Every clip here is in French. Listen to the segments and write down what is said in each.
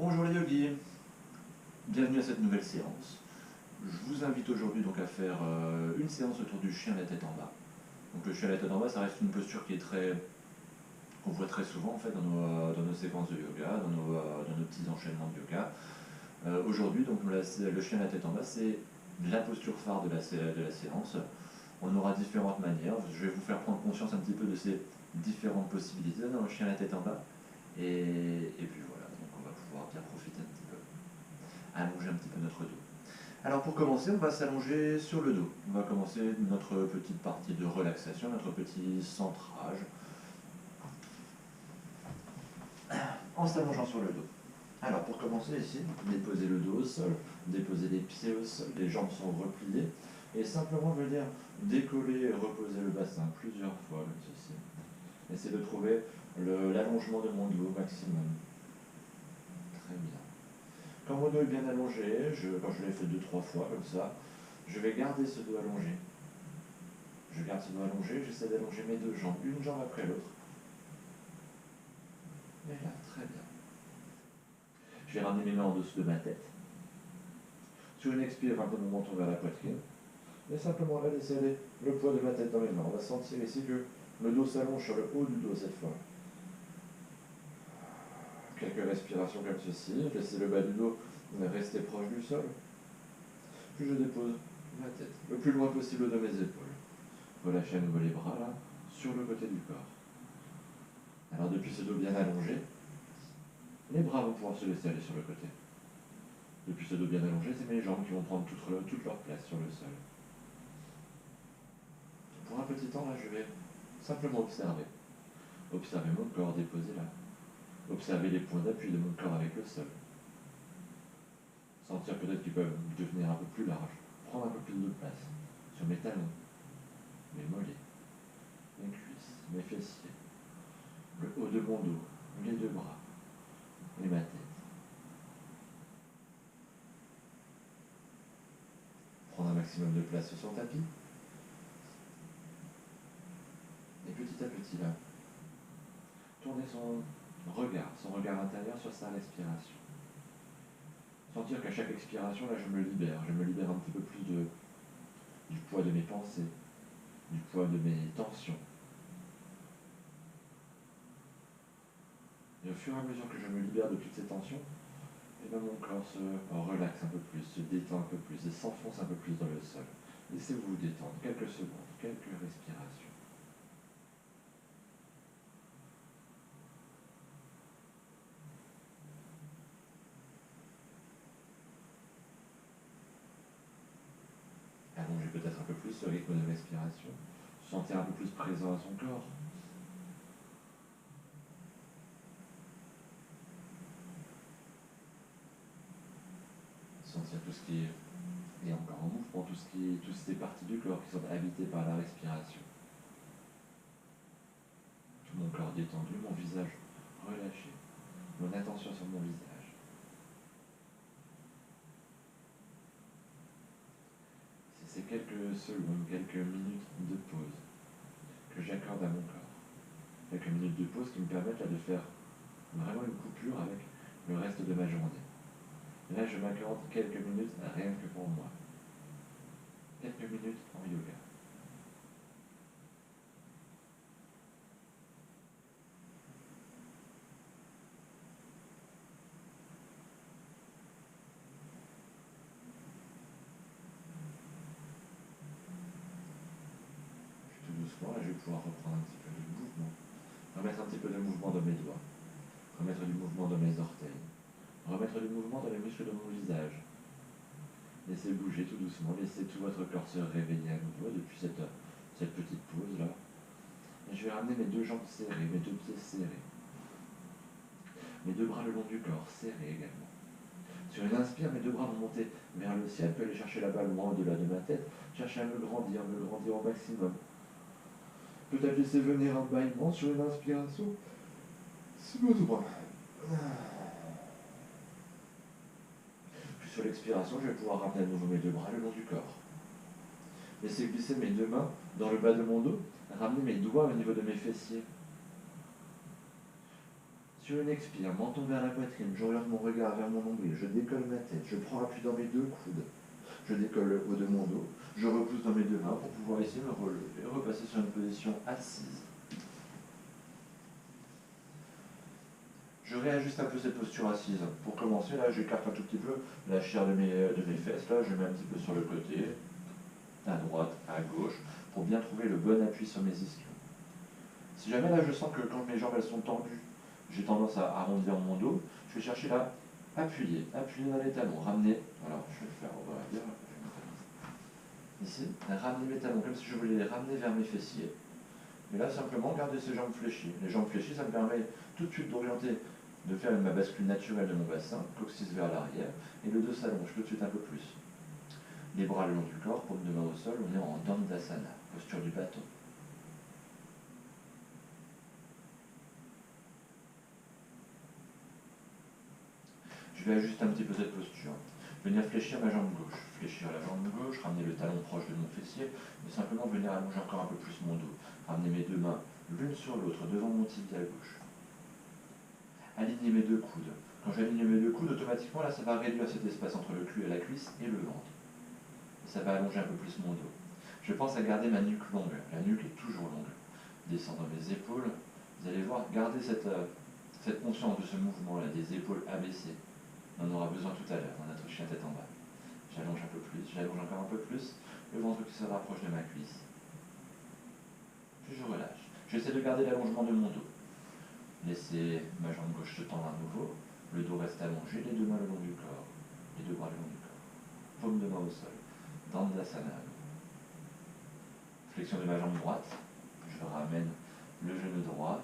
Bonjour les yogis, bienvenue à cette nouvelle séance. Je vous invite aujourd'hui donc à faire une séance autour du chien la tête en bas. Donc le chien la tête en bas, ça reste une posture qui est qu'on voit très souvent en fait dans nos séquences de yoga, dans nos petits enchaînements de yoga. Aujourd'hui donc le chien la tête en bas, c'est la posture phare de la séance. On aura différentes manières. Je vais vous faire prendre conscience un petit peu de ces différentes possibilités dans le chien la tête en bas. Et puis voilà, donc on va pouvoir bien profiter un petit peu, allonger un petit peu notre dos. Alors pour commencer, on va s'allonger sur le dos. On va commencer notre petite partie de relaxation, notre petit centrage, en s'allongeant sur le dos. Alors pour commencer ici, déposer le dos au sol, déposer les pieds au sol, les jambes sont repliées, et simplement venir décoller et reposer le bassin plusieurs fois comme ceci. Essayez de trouver l'allongement de mon dos au maximum. Très bien. Quand mon dos est bien allongé, quand je l'ai fait 2-3 fois comme ça, je vais garder ce dos allongé. Je garde ce dos allongé, j'essaie d'allonger mes deux jambes, une jambe après l'autre. Et là, très bien. Je vais ramener mes mains en dessous de ma tête. Sur une expire, ramener mon menton vers la poitrine. Et simplement là, laisser aller le poids de ma tête dans mes mains. On va sentir ici que le dos s'allonge sur le haut du dos cette fois. Quelques respirations comme ceci. Laissez le bas du dos rester proche du sol. Puis je dépose ma tête le plus loin possible de mes épaules. Relâchez à nouveau les bras là, sur le côté du corps. Alors depuis ce dos bien allongé, les bras vont pouvoir se laisser aller sur le côté. Depuis ce dos bien allongé, c'est mes jambes qui vont prendre toute leur place sur le sol. Pour un petit temps là, je vais simplement observer. Observer mon corps déposé là. Observer les points d'appui de mon corps avec le sol. Sentir peut-être qu'ils peuvent devenir un peu plus larges. Prendre un peu plus de place sur mes talons, mes mollets, mes cuisses, mes fessiers, le haut de mon dos, les deux bras et ma tête. Prendre un maximum de place sur son tapis. Et petit à petit là, tourner son regard intérieur sur sa respiration. Sentir qu'à chaque expiration, là, je me libère un petit peu plus du poids de mes pensées, du poids de mes tensions. Et au fur et à mesure que je me libère de toutes ces tensions, et bien mon corps se relaxe un peu plus, se détend un peu plus et s'enfonce un peu plus dans le sol. Laissez-vous vous détendre quelques secondes, quelques respirations. Allongez peut-être un peu plus ce rythme de respiration. Sentez un peu plus présent à son corps. Sentir tout ce qui est encore en mouvement, toutes ces parties du corps qui sont habitées par la respiration. Tout mon corps détendu, mon visage relâché, mon attention sur mon visage. C'est ces quelques secondes, quelques minutes de pause que j'accorde à mon corps. Quelques minutes de pause qui me permettent là, de faire vraiment une coupure avec le reste de ma journée. Et là, je m'accorde quelques minutes rien que pour moi. Quelques minutes en yoga. Puis tout doucement, là, je vais pouvoir reprendre un petit peu de mouvement. Remettre un petit peu de mouvement dans mes doigts. Remettre du mouvement dans mes orteils. Remettre du mouvement dans les muscles de mon visage. Laissez bouger tout doucement, laissez tout votre corps se réveiller à nouveau depuis cette petite pause là. Et je vais ramener mes deux jambes serrées, mes deux pieds serrés. Mes deux bras le long du corps, serrés également. Sur une inspire, mes deux bras vont monter vers le ciel, puis aller chercher là-bas loin au-delà de ma tête, chercher à me grandir au maximum. Peut-être laisser venir un bâillement sur une inspiration, si besoin. Puis sur l'expiration, je vais pouvoir ramener à nouveau mes deux bras le long du corps. Laissez glisser mes deux mains dans le bas de mon dos, ramener mes doigts au niveau de mes fessiers. Sur une expire, menton vers la poitrine, j'oriente mon regard vers mon nombril, je décolle ma tête, je prends appui dans mes deux coudes, je décolle le haut de mon dos, je repousse dans mes deux mains pour pouvoir ici me relever et repasser sur une position assise. Je réajuste un peu cette posture assise. Pour commencer, là, j'écarte un tout petit peu la chair de mes fesses. Là, je mets un petit peu sur le côté, à droite, à gauche, pour bien trouver le bon appui sur mes ischions. Si jamais là, je sens que quand mes jambes elles sont tendues, j'ai tendance à arrondir mon dos, je vais chercher là, appuyer dans les talons, ramener. Alors, je vais le faire, on va dire, ici, ramener mes talons, comme si je voulais les ramener vers mes fessiers. Et là, simplement, garder ces jambes fléchies. Les jambes fléchies, ça me permet tout de suite d'orienter, de faire ma bascule naturelle de mon bassin, coccyx vers l'arrière, et le dos s'allonge tout de suite un peu plus. Les bras le long du corps, paume de main au sol, on est en Dandasana, posture du bâton. Je vais ajuster un petit peu cette posture. Venir fléchir ma jambe gauche. Fléchir la jambe gauche, ramener le talon proche de mon fessier, et simplement venir allonger encore un peu plus mon dos. Ramener mes deux mains l'une sur l'autre devant mon tibia gauche. Aligner mes deux coudes. Quand j'aligne mes deux coudes, automatiquement, là, ça va réduire cet espace entre le cul et la cuisse et le ventre. Et ça va allonger un peu plus mon dos. Je pense à garder ma nuque longue. La nuque est toujours longue. Descendre mes épaules. Vous allez voir, garder cette conscience de ce mouvement-là, des épaules abaissées. On en aura besoin tout à l'heure dans notre chien tête en bas. J'allonge un peu plus, j'allonge encore un peu plus, le ventre qui se rapproche de ma cuisse. Puis je relâche. J'essaie de garder l'allongement de mon dos. Laissez ma jambe gauche se tendre à nouveau, le dos reste allongé, les deux mains le long du corps, les deux bras le long du corps. Paume de main au sol, Dandasana. Flexion de ma jambe droite, je ramène le genou droit,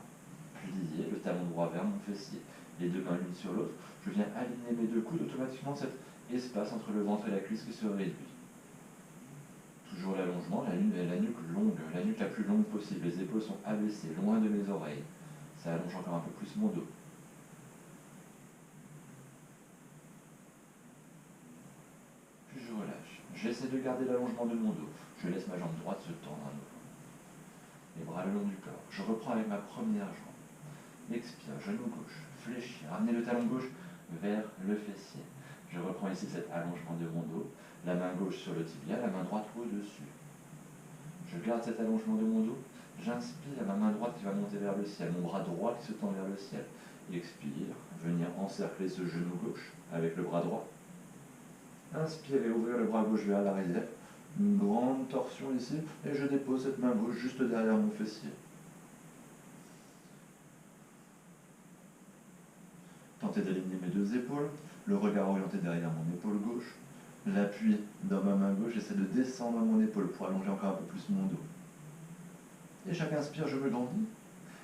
plié, le talon droit vers mon fessier, les deux mains l'une sur l'autre. Je viens aligner mes deux coudes, automatiquement cet espace entre le ventre et la cuisse qui se réduit. Toujours l'allongement, la nuque longue, la nuque la plus longue possible, les épaules sont abaissées, loin de mes oreilles. Ça allonge encore un peu plus mon dos. Puis je relâche. J'essaie de garder l'allongement de mon dos. Je laisse ma jambe droite se tendre à nouveau. Les bras le long du corps. Je reprends avec ma première jambe. Expire, genou gauche, fléchis, ramenez le talon gauche vers le fessier. Je reprends ici cet allongement de mon dos, la main gauche sur le tibia, la main droite au-dessus. Je garde cet allongement de mon dos, j'inspire, ma main droite qui va monter vers le ciel, mon bras droit qui se tend vers le ciel. Expire, venir encercler ce genou gauche avec le bras droit. Inspirez, ouvrir le bras gauche vers l'arrière, une grande torsion ici, et je dépose cette main gauche juste derrière mon fessier. Tentez d'aligner mes deux épaules, le regard orienté derrière mon épaule gauche, l'appui dans ma main gauche, j'essaie de descendre mon épaule pour allonger encore un peu plus mon dos. Et chaque inspire, je me grandis,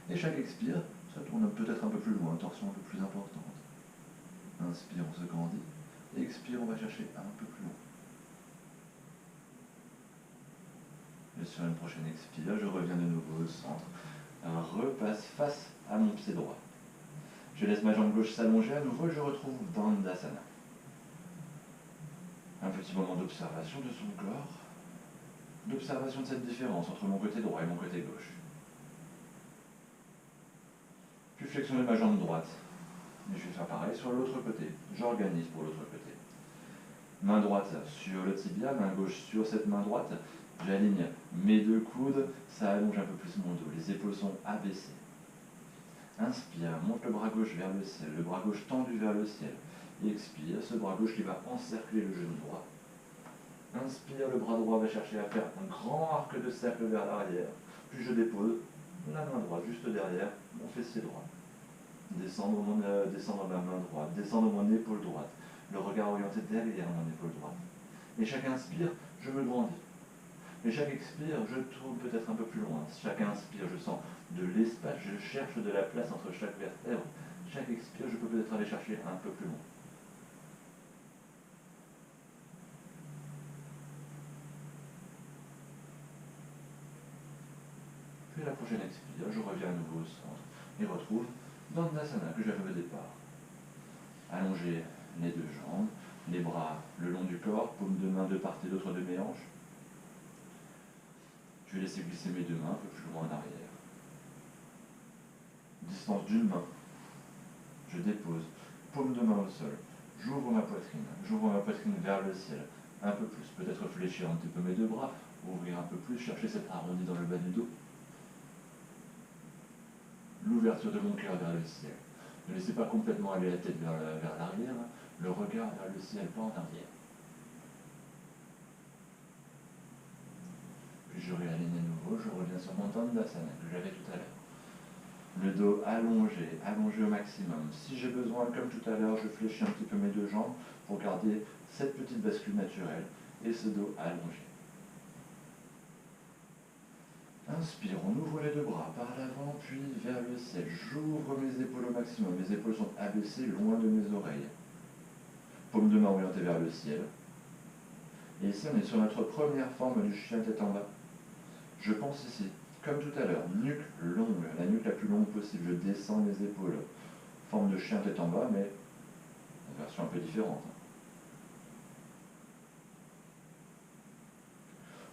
et chaque expire, ça tourne peut-être un peu plus loin, torsion un peu plus importante. Inspire, on se grandit, et expire, on va chercher un peu plus loin. Et sur une prochaine expire, je reviens de nouveau au centre, repasse face à mon pied droit. Je laisse ma jambe gauche s'allonger à nouveau et je retrouve Dandasana. Un petit moment d'observation de son corps, d'observation de cette différence entre mon côté droit et mon côté gauche. Puis flexion de ma jambe droite. Et je vais faire pareil sur l'autre côté. J'organise pour l'autre côté. Main droite sur le tibia, main gauche sur cette main droite. J'aligne mes deux coudes, ça allonge un peu plus mon dos. Les épaules sont abaissées. Inspire, monte le bras gauche vers le ciel, le bras gauche tendu vers le ciel. Expire, ce bras gauche qui va encercler le genou droit. Inspire, le bras droit va chercher à faire un grand arc de cercle vers l'arrière. Puis je dépose la main droite juste derrière mon fessier droit. Descendre ma main droite, descendre mon épaule droite. Le regard orienté derrière mon épaule droite. Et chaque inspire, je me grandis. Et chaque expire, je tourne peut-être un peu plus loin. Chaque inspire, je sens de l'espace, je cherche de la place entre chaque vertèbre. Chaque expire, je peux peut-être aller chercher un peu plus loin. Puis la prochaine expire, je reviens à nouveau au centre et retrouve Dandasana que j'avais au départ. Allonger les deux jambes, les bras le long du corps, paume de main de part et d'autre de mes hanches. Je vais laisser glisser mes deux mains un peu plus loin en arrière. Distance d'une main. je dépose, paume de main au sol, j'ouvre ma poitrine vers le ciel, un peu plus, peut-être fléchir un petit peu mes deux bras, ouvrir un peu plus, chercher cet arrondi dans le bas du dos, l'ouverture de mon cœur vers le ciel. Ne laissez pas complètement aller la tête vers l'arrière, le regard vers le ciel, pas en arrière. Puis je réaligne à nouveau, je reviens sur mon Dandasana que j'avais tout à l'heure. Le dos allongé, allongé au maximum. Si j'ai besoin, comme tout à l'heure, je fléchis un petit peu mes deux jambes pour garder cette petite bascule naturelle et ce dos allongé. Inspire, on ouvre les deux bras par l'avant, puis vers le ciel. J'ouvre mes épaules au maximum. Mes épaules sont abaissées loin de mes oreilles. Paume de main orientée vers le ciel. Et ici, on est sur notre première forme du chien tête en bas. Je pense ici, comme tout à l'heure, nuque longue, la nuque la plus longue possible. Je descends mes épaules. Forme de chien tête en bas, mais en version un peu différente.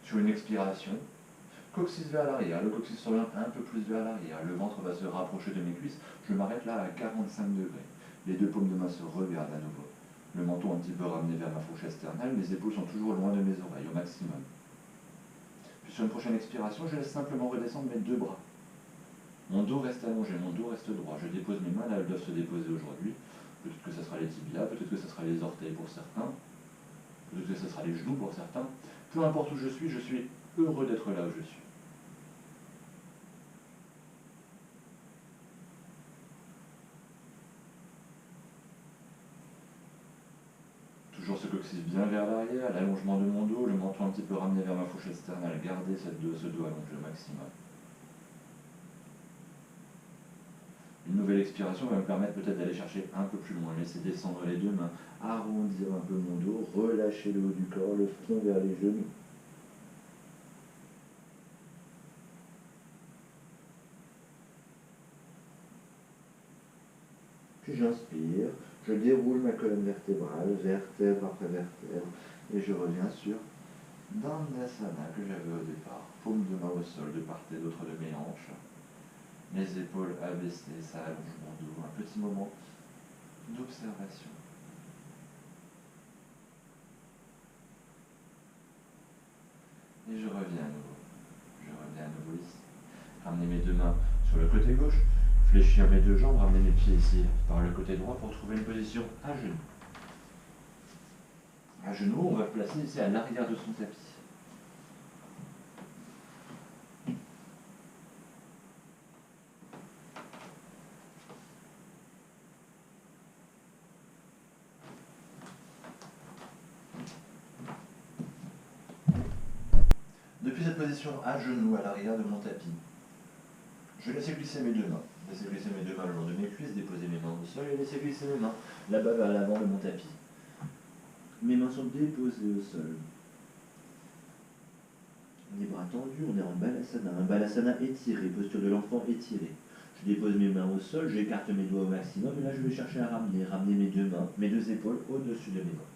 Sur une expiration, coccyx vers l'arrière, le coccyx s'oriente un peu plus vers l'arrière, le ventre va se rapprocher de mes cuisses, je m'arrête là à 45 degrés. Les deux paumes de main se regardent à nouveau. Le menton un petit peu ramené vers ma fourche externale, mes épaules sont toujours loin de mes oreilles, au maximum. Puis sur une prochaine expiration, je laisse simplement redescendre mes deux bras. Mon dos reste allongé, mon dos reste droit. Je dépose mes mains là, elles doivent se déposer aujourd'hui. Peut-être que ce sera les tibias, peut-être que ce sera les orteils pour certains, peut-être que ce sera les genoux pour certains. Peu importe où je suis heureux d'être là où je suis. Toujours ce coccyx bien vers l'arrière, l'allongement de mon dos, le menton un petit peu ramené vers ma fourche externale. Gardez ce dos allongé au maximum. Une nouvelle expiration va me permettre peut-être d'aller chercher un peu plus loin. Laisser descendre les deux mains, arrondir un peu mon dos, relâcher le haut du corps, le front vers les genoux. Puis j'inspire, je déroule ma colonne vertébrale, vertèbre après vertèbre, et je reviens sur Dandasana que j'avais au départ. Paume de main au sol, de part et d'autre de mes hanches. Mes épaules abaissées, ça allonge mon dos. Un petit moment d'observation. Et je reviens à nouveau. Je reviens à nouveau ici. Ramener mes deux mains sur le côté gauche. Fléchir mes deux jambes, ramener mes pieds ici par le côté droit pour trouver une position à genoux. À genoux, on va placer ici à l'arrière de son tapis. Depuis cette position à genoux, à l'arrière de mon tapis, je laisse glisser mes deux mains. Laissez glisser mes deux mains le long de mes cuisses, déposer mes mains au sol et laisser glisser mes mains là-bas vers l'avant de mon tapis. Mes mains sont déposées au sol. Les bras tendus, on est en Balasana. Un Balasana étiré, posture de l'enfant étirée. Je dépose mes mains au sol, j'écarte mes doigts au maximum et là je vais chercher à ramener mes deux mains, mes deux épaules au-dessus de mes mains.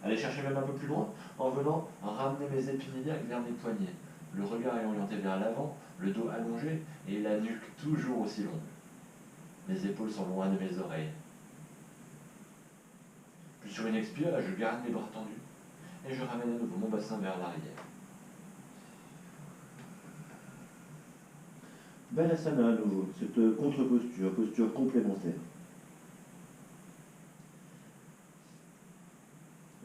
Allez chercher même un peu plus loin en venant ramener mes épines iliaques vers mes poignets. Le regard est orienté vers l'avant, le dos allongé et la nuque toujours aussi longue. Mes épaules sont loin de mes oreilles. Puis sur une expire, là, je garde mes bras tendus et je ramène à nouveau mon bassin vers l'arrière. Balasana à nouveau, cette contre-posture, posture complémentaire.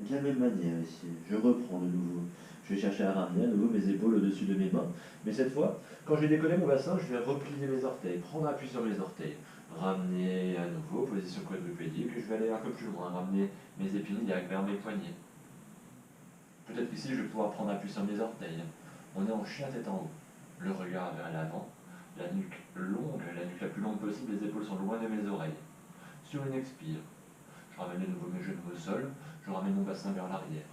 De la même manière ici, je reprends de nouveau. Je vais chercher à ramener à nouveau mes épaules au-dessus de mes mains. Mais cette fois, quand je vais décoller mon bassin, je vais replier mes orteils, prendre appui sur mes orteils. Ramener à nouveau, position quadrupédique, et je vais aller un peu plus loin, ramener mes épines iliaques vers mes poignets. Peut-être qu'ici, je vais pouvoir prendre appui sur mes orteils. On est en chien tête en haut. Le regard vers l'avant, la nuque longue, la nuque la plus longue possible, les épaules sont loin de mes oreilles. Sur une expire, je ramène de nouveau mes genoux au sol, je ramène mon bassin vers l'arrière.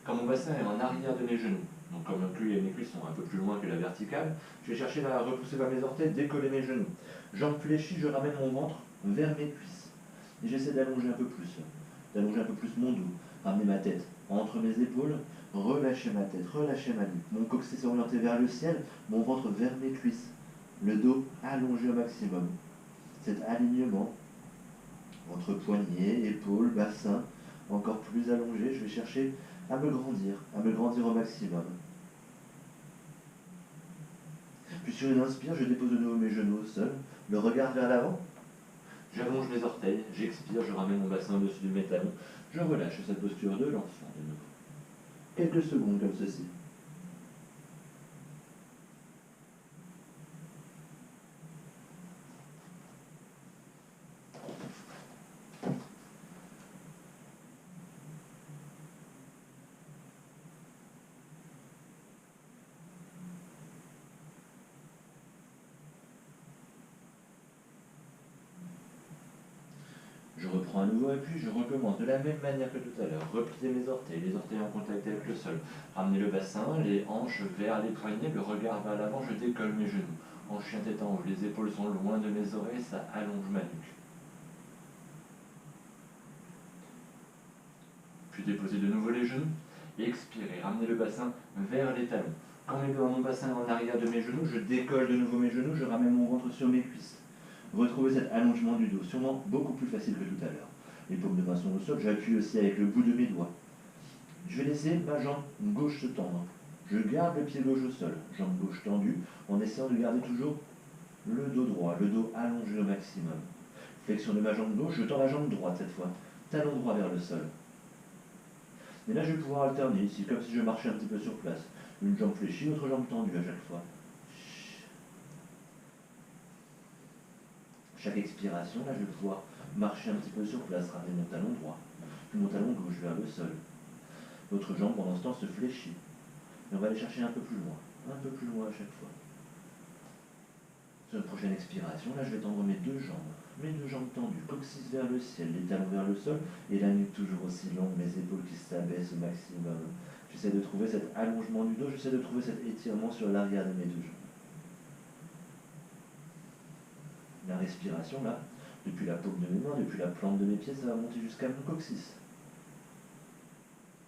Quand mon bassin est en arrière de mes genoux, donc comme mes cuisses sont un peu plus loin que la verticale, je vais chercher à repousser vers mes orteils, décoller mes genoux. Jambes fléchies, je ramène mon ventre vers mes cuisses. Et j'essaie d'allonger un peu plus mon dos, ramener ma tête entre mes épaules, relâcher ma tête, relâcher ma nuque. Mon coccyx orienté vers le ciel, mon ventre vers mes cuisses. Le dos allongé au maximum. Cet alignement Entre poignets, épaules, bassin, encore plus allongé, je vais chercher à me grandir au maximum. Puis sur une inspire, je dépose de nouveau mes genoux au sol, le regard vers l'avant. J'allonge mes orteils, j'expire, je ramène mon bassin au-dessus de mes talons, je relâche cette posture de l'enfant de nouveau. Quelques secondes comme ceci. Je reprends à nouveau appui, je recommence de la même manière que tout à l'heure. Replier mes orteils, les orteils en contact avec le sol. Ramener le bassin, les hanches vers les poignets, le regard vers l'avant, je décolle mes genoux. En chien tête en haut, les épaules sont loin de mes oreilles, ça allonge ma nuque. Puis déposer de nouveau les genoux. Expirer, ramener le bassin vers les talons. Quand mon bassin est en arrière de mes genoux, je décolle de nouveau mes genoux, je ramène mon ventre sur mes cuisses. Retrouvez cet allongement du dos, sûrement beaucoup plus facile que tout à l'heure. Les paumes de main sont au sol, j'appuie aussi avec le bout de mes doigts. Je vais laisser ma jambe gauche se tendre. Je garde le pied gauche au sol, jambe gauche tendue, en essayant de garder toujours le dos droit, le dos allongé au maximum. Flexion de ma jambe gauche, je tends la jambe droite cette fois, talon droit vers le sol. Et là, je vais pouvoir alterner ici, comme si je marchais un petit peu sur place. Une jambe fléchie, l'autre jambe tendue à chaque fois. Chaque expiration, là, je vais pouvoir marcher un petit peu sur place, ramener mon talon droit, puis mon talon gauche vers le sol. L'autre jambe, pendant ce temps, se fléchit. Et on va aller chercher un peu plus loin à chaque fois. Sur une prochaine expiration, là, je vais tendre mes deux jambes tendues, coccyx vers le ciel, les talons vers le sol, et la nuque toujours aussi longue, mes épaules qui s'abaissent au maximum. J'essaie de trouver cet allongement du dos, j'essaie de trouver cet étirement sur l'arrière de mes deux jambes. La respiration, là, depuis la paume de mes mains, depuis la plante de mes pieds, ça va monter jusqu'à mon coccyx.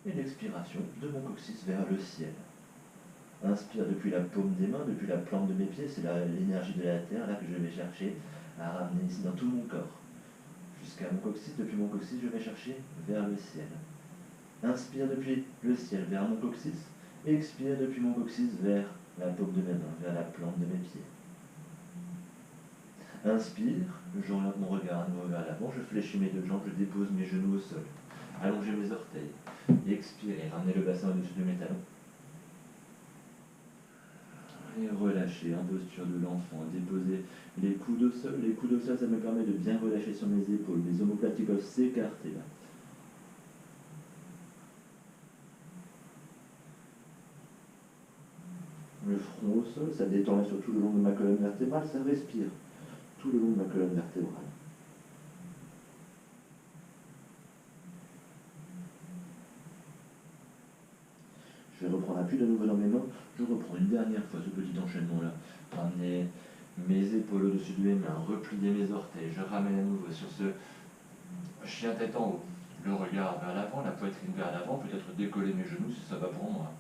Et l'expiration de mon coccyx vers le ciel. Inspire depuis la paume des mains, depuis la plante de mes pieds, c'est l'énergie de la terre là que je vais chercher à ramener ici dans tout mon corps. Jusqu'à mon coccyx, depuis mon coccyx, je vais chercher vers le ciel. Inspire depuis le ciel vers mon coccyx, et expire depuis mon coccyx vers la paume de mes mains, vers la plante de mes pieds. Inspire, j'oriente mon regard à nouveau vers l'avant, je fléchis mes deux jambes, je dépose mes genoux au sol. Allongez mes orteils. Expirez, ramenez le bassin au-dessus de mes talons. Et relâchez, en posture de l'enfant. Déposez les coudes au sol. Les coudes au sol, ça me permet de bien relâcher sur mes épaules. Les omoplates peuvent s'écarter là. Le front au sol, ça détend là sur tout le long de ma colonne vertébrale, ça respire tout le long de ma colonne vertébrale. Je vais reprendre appui de nouveau dans mes mains. Je reprends une dernière fois ce petit enchaînement-là. Ramener mes épaules au-dessus de mes mains, replier mes orteils. Je ramène à nouveau sur ce chien tête en haut. Le regard vers l'avant, la poitrine vers l'avant, peut-être décoller mes genoux si ça va pour moi.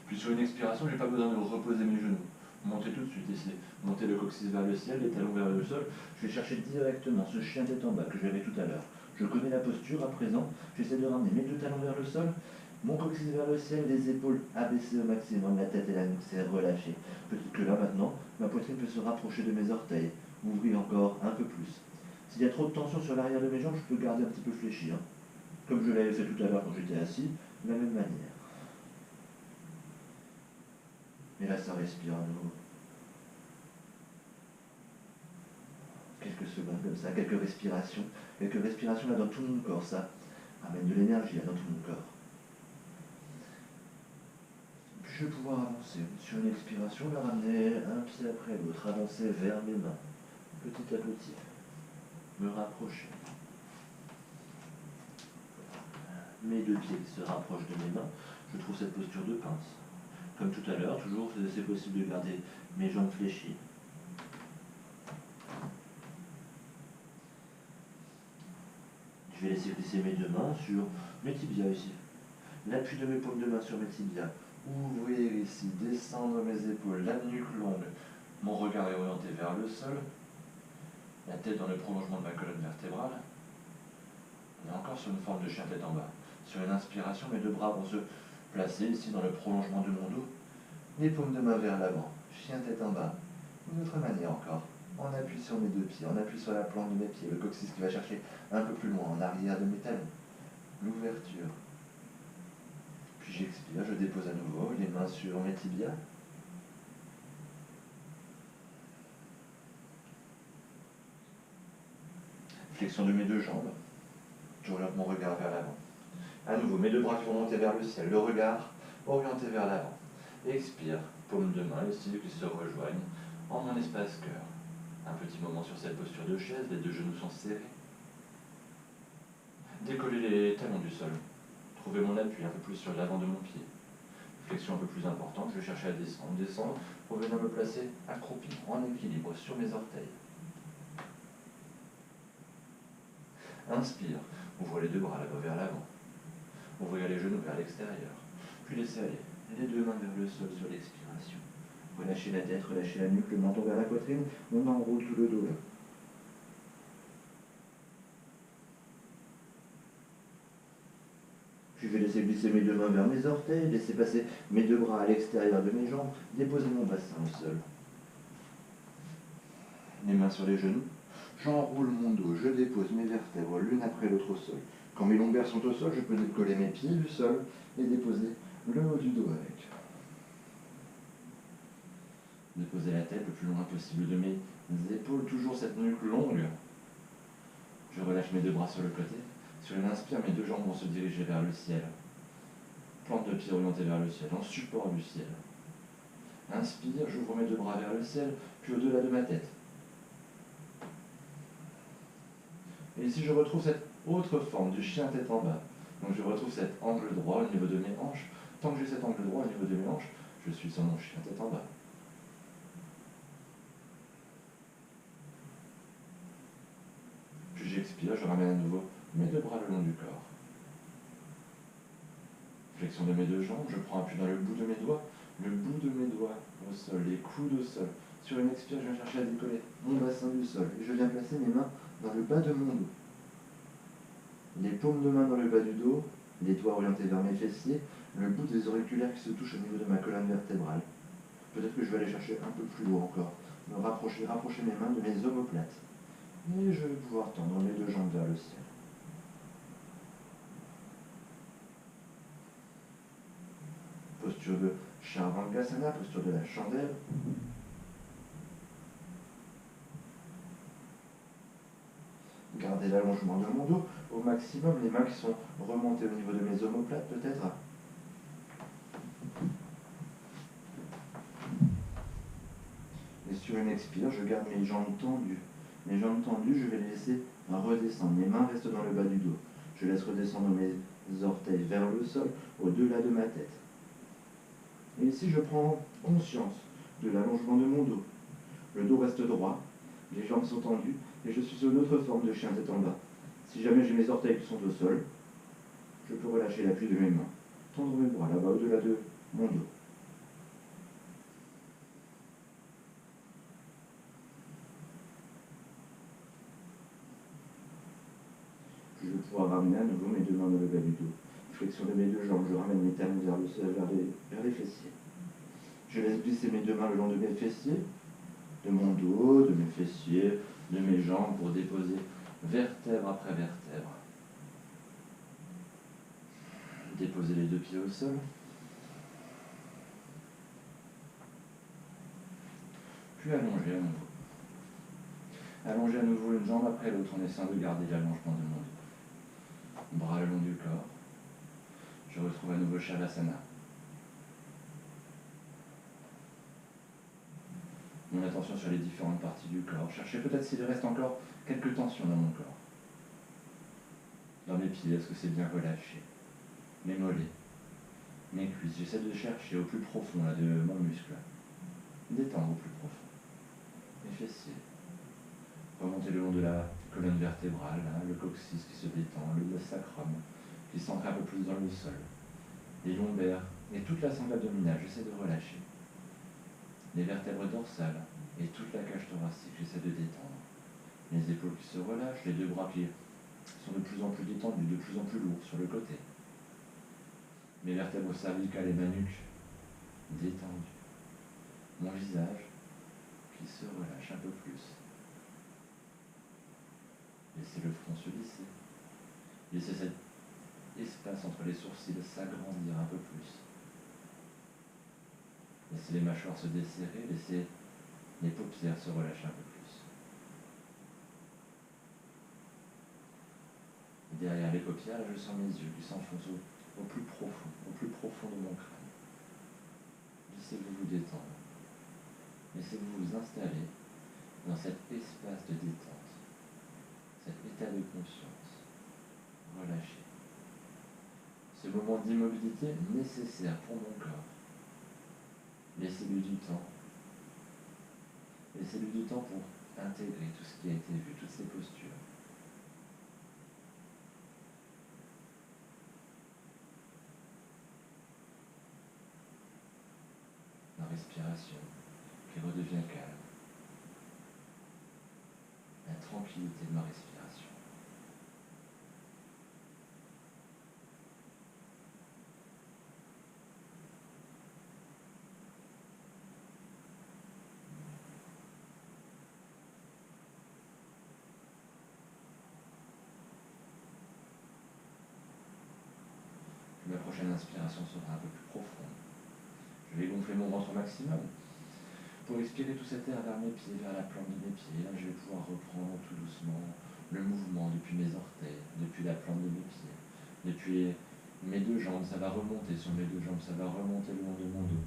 Puis sur une expiration, je n'ai pas besoin de reposer mes genoux. Montez tout de suite ici. Montez le coccyx vers le ciel, les talons vers le sol. Je vais chercher directement ce chien tête en bas que j'avais tout à l'heure. Je connais la posture à présent. J'essaie de ramener mes deux talons vers le sol. Mon coccyx vers le ciel, les épaules abaissées au maximum, la tête et la nuque s'est relâchée. Peut-être que là maintenant, ma poitrine peut se rapprocher de mes orteils, ouvrir encore un peu plus. S'il y a trop de tension sur l'arrière de mes jambes, je peux garder un petit peu fléchi. Comme je l'avais fait tout à l'heure quand j'étais assis, de la même manière. Et là, ça respire à nouveau. Quelques secondes comme ça, quelques respirations là dans tout mon corps, ça ramène de l'énergie là dans tout mon corps. Je vais pouvoir avancer sur une expiration, le ramener un pied après l'autre, avancer vers mes mains, petit à petit, me rapprocher. Mes deux pieds se rapprochent de mes mains, je trouve cette posture de pince. Comme tout à l'heure, toujours, c'est possible de garder mes jambes fléchies. Je vais laisser glisser mes deux mains sur mes tibias ici. L'appui de mes paumes de main sur mes tibias. Ouvrir ici, descendre mes épaules, la nuque longue. Mon regard est orienté vers le sol. la tête dans le prolongement de ma colonne vertébrale. Et encore sur une forme de chien tête en bas. Sur une inspiration, mes deux bras vont se placer ici dans le prolongement de mon dos. Les paumes de main vers l'avant, chien tête en bas. Une autre manière encore. On appuie sur mes deux pieds, on appuie sur la plante de mes pieds, le coccyx qui va chercher un peu plus loin, en arrière de mes talons. L'ouverture. Puis j'expire, je dépose à nouveau les mains sur mes tibias. Flexion de mes deux jambes. J'oriente mon regard vers l'avant. À nouveau, mes deux bras qui vont monter vers le ciel, le regard orienté vers l'avant. Expire, paume de main, les cils qui se rejoignent en mon espace cœur. Un petit moment sur cette posture de chaise, les deux genoux sont serrés. Décoller les talons du sol. Trouver mon appui un peu plus sur l'avant de mon pied. Flexion un peu plus importante, je vais chercher à descendre pour venir me placer accroupi, en équilibre sur mes orteils. Inspire, ouvre les deux bras là-bas vers l'avant. Ouvrez les genoux vers l'extérieur. Puis laissez aller les deux mains vers le sol sur l'expiration. Relâchez la tête, relâchez la nuque, le menton vers la poitrine. On enroule tout le dos là. Je vais laisser glisser mes deux mains vers mes orteils, laisser passer mes deux bras à l'extérieur de mes jambes, déposer mon bassin au sol. Les mains sur les genoux. J'enroule mon dos, je dépose mes vertèbres l'une après l'autre au sol. Quand mes lombaires sont au sol, je peux décoller mes pieds du sol et déposer le haut du dos avec. Déposer la tête le plus loin possible de mes épaules, toujours cette nuque longue. Je relâche mes deux bras sur le côté. Sur une inspire, mes deux jambes vont se diriger vers le ciel. Plante de pied orientée vers le ciel, en support du ciel. Inspire, j'ouvre mes deux bras vers le ciel, puis au-delà de ma tête. Et ici, je retrouve cette autre forme du chien tête en bas. Donc je retrouve cet angle droit au niveau de mes hanches. Tant que j'ai cet angle droit au niveau de mes hanches, je suis sur mon chien tête en bas. Puis j'expire, je ramène à nouveau mes deux bras le long du corps. Flexion de mes deux jambes, je prends appui dans le bout de mes doigts au sol, les coudes au sol. Sur une expire, je viens chercher à décoller mon bassin du sol et je viens placer mes mains dans le bas de mon dos. Les paumes de main dans le bas du dos, les doigts orientés vers mes fessiers, le bout des auriculaires qui se touchent au niveau de ma colonne vertébrale. Peut-être que je vais aller chercher un peu plus loin encore, me rapprocher mes mains de mes omoplates. Et je vais pouvoir tendre mes deux jambes vers le ciel. Posture de Charvangasana, posture de la chandelle. Gardez l'allongement de mon dos au maximum, les mains qui sont remontées au niveau de mes omoplates peut-être. Et sur une expire, je garde mes jambes tendues. Mes jambes tendues, je vais les laisser redescendre. Mes mains restent dans le bas du dos. Je laisse redescendre mes orteils vers le sol, au-delà de ma tête. Et ici, je prends conscience de l'allongement de mon dos. Le dos reste droit, les jambes sont tendues, et je suis sur une autre forme de chien tête en bas. Si jamais j'ai mes orteils qui sont au sol, je peux relâcher l'appui de mes mains, tendre mes bras là-bas au-delà de mon dos. Je vais pouvoir ramener à nouveau mes deux mains dans le bas du dos. Flexion de mes deux jambes, je ramène mes talons vers le sol, vers les fessiers. Je laisse glisser mes deux mains le long de mes fessiers, de mon dos, de mes fessiers, de mes jambes pour déposer vertèbre après vertèbre. Déposer les deux pieds au sol. Puis allonger à nouveau. Allonger à nouveau une jambe après l'autre en essayant de garder l'allongement de mon dos. Bras le long du corps. Je retrouve à nouveau Shavasana. Mon attention sur les différentes parties du corps. Cherchez peut-être s'il reste encore quelques tensions dans mon corps. Dans mes pieds, est-ce que c'est bien relâché? Mes mollets, mes cuisses. J'essaie de chercher au plus profond là, de mon muscle. Détendre au plus profond. Mes fessiers. Remonter le long de la colonne vertébrale, là, le coccyx qui se détend, le sacrum qui s'ancre un peu plus dans le sol. Les lombaires et toute la sangle abdominale, j'essaie de relâcher. Les vertèbres dorsales et toute la cage thoracique, j'essaie de détendre. Les épaules qui se relâchent, les deux bras qui sont de plus en plus détendus, de plus en plus lourds sur le côté. Mes vertèbres cervicales et ma nuque détendues. Mon visage qui se relâche un peu plus. Laissez le front se lisser. Laissez cet espace entre les sourcils s'agrandir un peu plus. Laissez les mâchoires se desserrer, laissez les paupières se relâcher un peu plus. Et derrière les paupières, je sens mes yeux qui s'enfoncent au plus profond de mon crâne. Laissez-vous vous détendre. Laissez-vous vous installer dans cet espace de détente, cet état de conscience. Relâchez. Ce moment d'immobilité nécessaire pour mon corps. Laissez-lui du temps. Laissez-lui du temps pour intégrer tout ce qui a été vu, toutes ces postures. La respiration qui redevient calme. La tranquillité de ma respiration. La prochaine inspiration sera un peu plus profonde. Je vais gonfler mon ventre au maximum pour expirer tout cet air vers mes pieds, vers la plante de mes pieds. Là, je vais pouvoir reprendre tout doucement le mouvement depuis mes orteils, depuis la plante de mes pieds, depuis mes deux jambes. Ça va remonter sur mes deux jambes, ça va remonter le long de mon dos.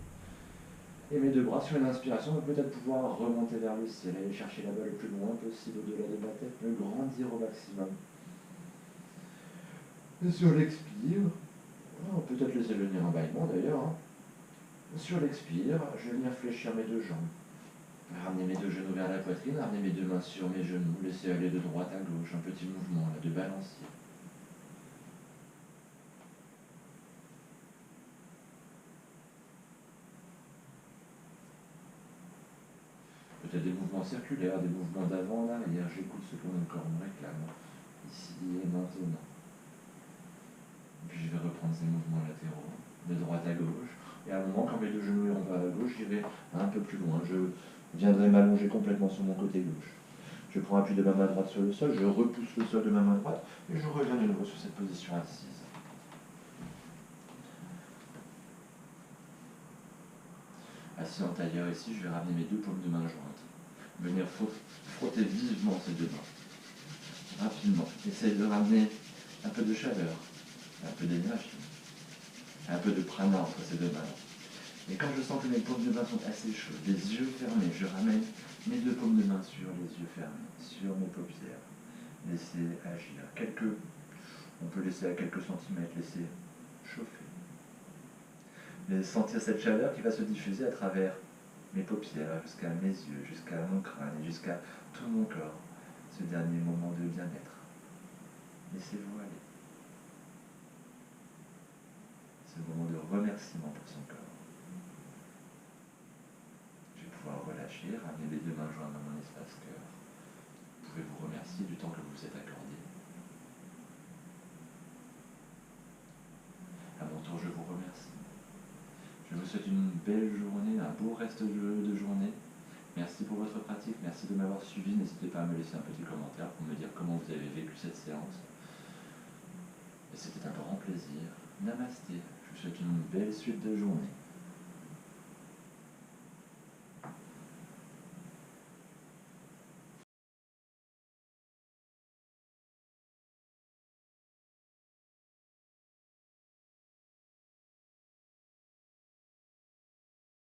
Et mes deux bras, sur une inspiration, on va peut-être pouvoir remonter vers le ciel, aller chercher là-bas le plus loin possible au-delà de ma tête, me grandir au maximum. Et sur l'expire, peut-être laisser venir un bâillement d'ailleurs. Sur l'expire, je vais venir fléchir mes deux jambes. Ramener mes deux genoux vers la poitrine, ramener mes deux mains sur mes genoux, laisser aller de droite à gauche, un petit mouvement là, de balancier. Peut-être des mouvements circulaires, des mouvements d'avant en arrière. J'écoute ce que mon corps me réclame, ici et maintenant. Puis je vais reprendre ces mouvements latéraux, de droite à gauche. Et à un moment, quand mes deux genoux iront vers la gauche, j'irai un peu plus loin. Je viendrai m'allonger complètement sur mon côté gauche. Je prends appui de ma main droite sur le sol, je repousse le sol de ma main droite et je reviens de nouveau sur cette position assise. Assis en tailleur ici, je vais ramener mes deux paumes de main jointes. Venir frotter vivement ces deux mains. Rapidement. Essaye de ramener un peu de chaleur, un peu d'énergie, un peu de prana entre ces deux mains. Et quand je sens que mes paumes de main sont assez chaudes, les yeux fermés, je ramène mes deux paumes de main sur les yeux fermés, sur mes paupières. Laissez agir. On peut laisser à quelques centimètres, laisser chauffer. Mais sentir cette chaleur qui va se diffuser à travers mes paupières, jusqu'à mes yeux, jusqu'à mon crâne et jusqu'à tout mon corps. Ce dernier moment de bien-être. Laissez-vous aller. Ce moment de remerciement pour son corps. Je vais pouvoir relâcher, ramener les deux mains jointes dans mon espace cœur. Vous pouvez vous remercier du temps que vous vous êtes accordé. À mon tour, je vous remercie. Je vous souhaite une belle journée, un beau reste de journée. Merci pour votre pratique, merci de m'avoir suivi. N'hésitez pas à me laisser un petit commentaire pour me dire comment vous avez vécu cette séance. Et c'était un grand plaisir. Namasté. Je vous souhaite une belle suite de journée.